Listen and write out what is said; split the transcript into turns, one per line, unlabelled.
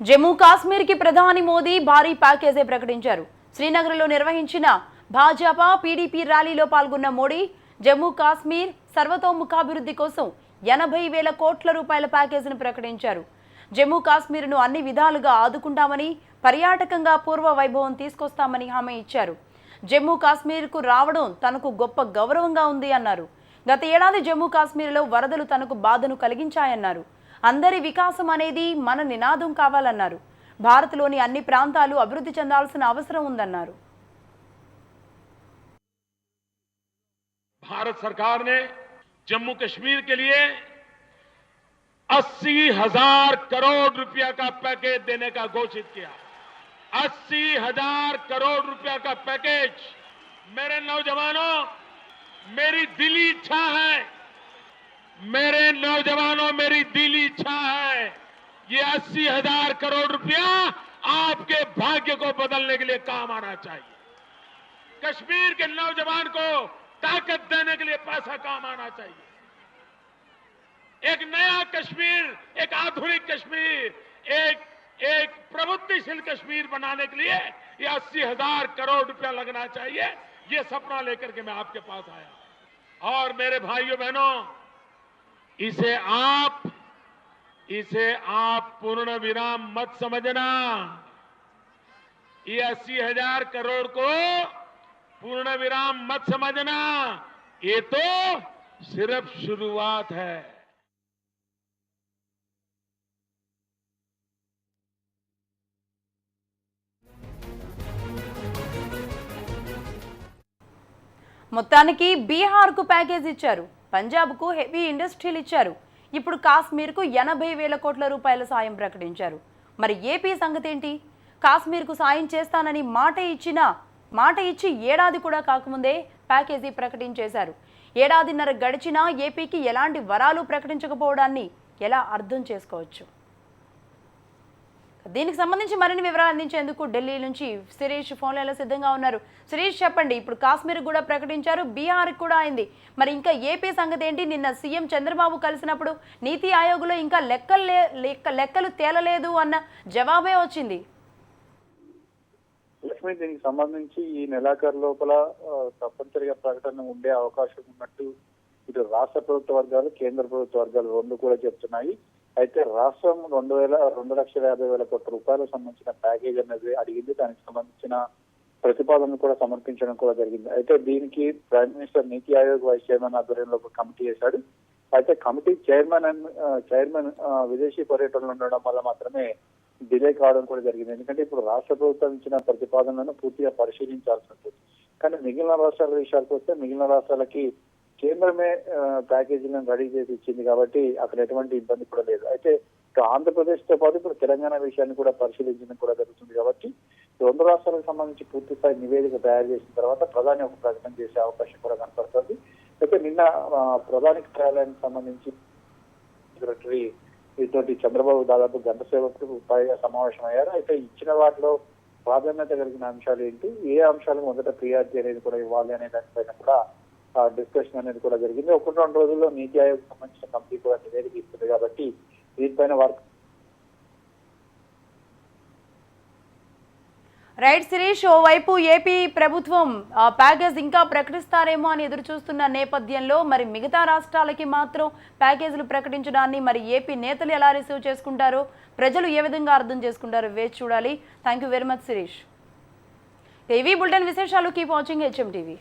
జమ్మూ కాశ్మీర్ కి ప్రధాని మోదీ భారీ ప్యాకేజీ ప్రకటించారు. శ్రీనగర్లో నిర్వహించిన భాజపా పీడీపీ ర్యాలీలో పాల్గొన్న మోడీ జమ్మూ కాశ్మీర్ సర్వతోముఖాభివృద్ధి కోసం 80,000 కోట్ల రూపాయల ప్యాకేజీని ప్రకటించారు. జమ్మూ కాశ్మీర్ను అన్ని విధాలుగా ఆదుకుంటామని, పర్యాటకంగా పూర్వ వైభవం తీసుకొస్తామని హామీ ఇచ్చారు. జమ్మూ కాశ్మీర్కు రావడం తనకు గొప్ప గౌరవంగా ఉంది అన్నారు. గత ఏడాది జమ్మూ కాశ్మీర్లో వరదలు తనకు బాధను కలిగించాయన్నారు. అందరి వికాసం అనేది మన నినాదం కావాలన్నారు. భారత్లోని అన్ని ప్రాంతాలు అభివృద్ధి చెందాల్సిన అవసరం ఉందన్నారు.
भारत सरकार ने जम्मू कश्मीर के लिए 80,000 करोड़ रुपया का पैकेज देने का घोषित किया। 80,000 करोड़ रुपया का पैकेज। मेरे नौजवानों, मेरी दिली इच्छा है, मेरे नौजवानों मेरी दिली इच्छा है, ये 80,000 करोड़ रुपया आपके भाग्य को बदलने के लिए काम आना चाहिए। कश्मीर के नौजवान को ताकत देने के लिए पैसा काम आना चाहिए। एक नया कश्मीर, एक आधुनिक कश्मीर, एक प्रबुद्धिशील कश्मीर बनाने के लिए ये 80,000 करोड़ रुपया लगना चाहिए। ये सपना लेकर के मैं आपके पास आया। और मेरे भाइयों बहनों, इसे आप पूर्ण विराम मत समझना। ये 80,000 करोड़ को पूर्ण विराम मत समझना, ये तो सिर्फ शुरुआत है।
మొత్తానికి బీహార్ కు ప్యాకేజ్ ఇచ్చారు, పంజాబ్ కు హెవీ ఇండస్ట్రీలు ఇచ్చారు, ఇప్పుడు కాశ్మీర్ కు 80,000 కోట్ల రూపాయల సాయం ప్రకటించారు. మరి ఏపీ సంగతి ఏంటి? కాశ్మీర్ కు సాయం చేస్తానని మాట ఇచ్చి ఏడాది కూడా కాకముందే ప్యాకేజీ ప్రకటించేశారు. ఏడాదిన్నర గడిచినా ఏపీకి ఎలాంటి వరాలు ప్రకటించకపోవడాన్ని ఎలా అర్థం చేసుకోవచ్చు? దీనికి సంబంధించి మరిన్ని వివరాలు అందించేందుకు ఢిల్లీ నుంచి శిరీష్ ఫోన్ లైన్లో సిద్ధంగా ఉన్నారు. శిరీష్, చెప్పండి, ఇప్పుడు కాశ్మీర్ కూడా ప్రకటించారు, బీహార్ కూడా అయింది, మరి ఇంకా ఏపీ సంగతి ఏంటి? నిన్న సీఎం చంద్రబాబు కలిసినప్పుడు నీతి ఆయోగ్లో ఇంకా లెక్కలు తేలలేదు అన్న జవాబే వచ్చింది.
లక్ష్మి, దీనికి సంబంధించి ఈ నెలాఖరు లోపల తప్పనిసరిగా ప్రకటన ఉండే అవకాశం ఉన్నట్టు ఇటు రాష్ట్ర ప్రభుత్వ వర్గాలు, కేంద్ర ప్రభుత్వ వర్గాలు రెండు కూడా చెప్తున్నాయి. అయితే రాష్ట్రం 2,50,000 కోట్ల రూపాయలకు సంబంధించిన ప్యాకేజ్ అనేది అడిగింది. దానికి సంబంధించిన ప్రతిపాదనలు కూడా సమర్పించడం కూడా జరిగింది. అయితే దీనికి ప్రైమ్ మినిస్టర్ నీతి ఆయోగ్ వైస్ చైర్మన్ ఆధ్వర్యంలో ఒక కమిటీ వేశాడు. అయితే కమిటీ చైర్మన్ విదేశీ పర్యటనలు ఉండడం వల్ల మాత్రమే డిలే కావడం కూడా జరిగింది. ఎందుకంటే ఇప్పుడు రాష్ట్ర ప్రభుత్వం ఇచ్చిన ప్రతిపాదనలను పూర్తిగా పరిశీలించాల్సి ఉంటుంది. కానీ మిగిలిన రాష్ట్రాల విషయాలకు వస్తే మిగిలిన రాష్ట్రాలకి కేంద్రమే ప్యాకేజీలను రెడీ చేసి ఇచ్చింది కాబట్టి అక్కడ ఎటువంటి ఇబ్బంది కూడా లేదు. అయితే ఆంధ్రప్రదేశ్ తో పాటు ఇప్పుడు తెలంగాణ విషయాన్ని కూడా పరిశీలించడం కూడా జరుగుతుంది. కాబట్టి రెండు రాష్ట్రాలకు సంబంధించి పూర్తి స్థాయి నివేదిక తయారు చేసిన తర్వాత ప్రధాని ఒక ప్రకటన చేసే అవకాశం కూడా కనపడుతుంది. అయితే నిన్న ప్రధాని కార్యాలయానికి సంబంధించి సెక్రటరీ వీటితోటి చంద్రబాబు దాదాపు గంట సేవకు పైగా సమావేశం అయ్యారు. అయితే ఇచ్చిన వాటిలో ప్రాధాన్యత కలిగిన అంశాలు ఏంటి, ఏ అంశాలకు మొదట ప్రియారిటీ అనేది కూడా ఇవ్వాలి అనే దానిపైన కూడా డిస్కషన్ అనేది కూడా జరిగింది. 1-2 రోజుల్లో నీతి ఆయోగ్ సంబంధించిన కమిటీ కూడా నివేదిక ఇస్తుంది కాబట్టి దీనిపైన వర్క్.
రైట్ శిరీష్, ఓవైపు ఏపీ ప్రభుత్వం ప్యాకేజ్ ఇంకా ప్రకటిస్తారేమో అని ఎదురు చూస్తున్న నేపథ్యంలో మరి మిగతా రాష్ట్రాలకి మాత్రం ప్యాకేజీలు ప్రకటించడాన్ని మరి ఏపీ నేతలు ఎలా రిసీవ్ చేసుకుంటారో, ప్రజలు ఏ విధంగా అర్థం చేసుకుంటారో వేచి చూడాలి. Thank you very much Shirish. TV bulletin విశేషాలు కీప్ వాచింగ్ HM TV.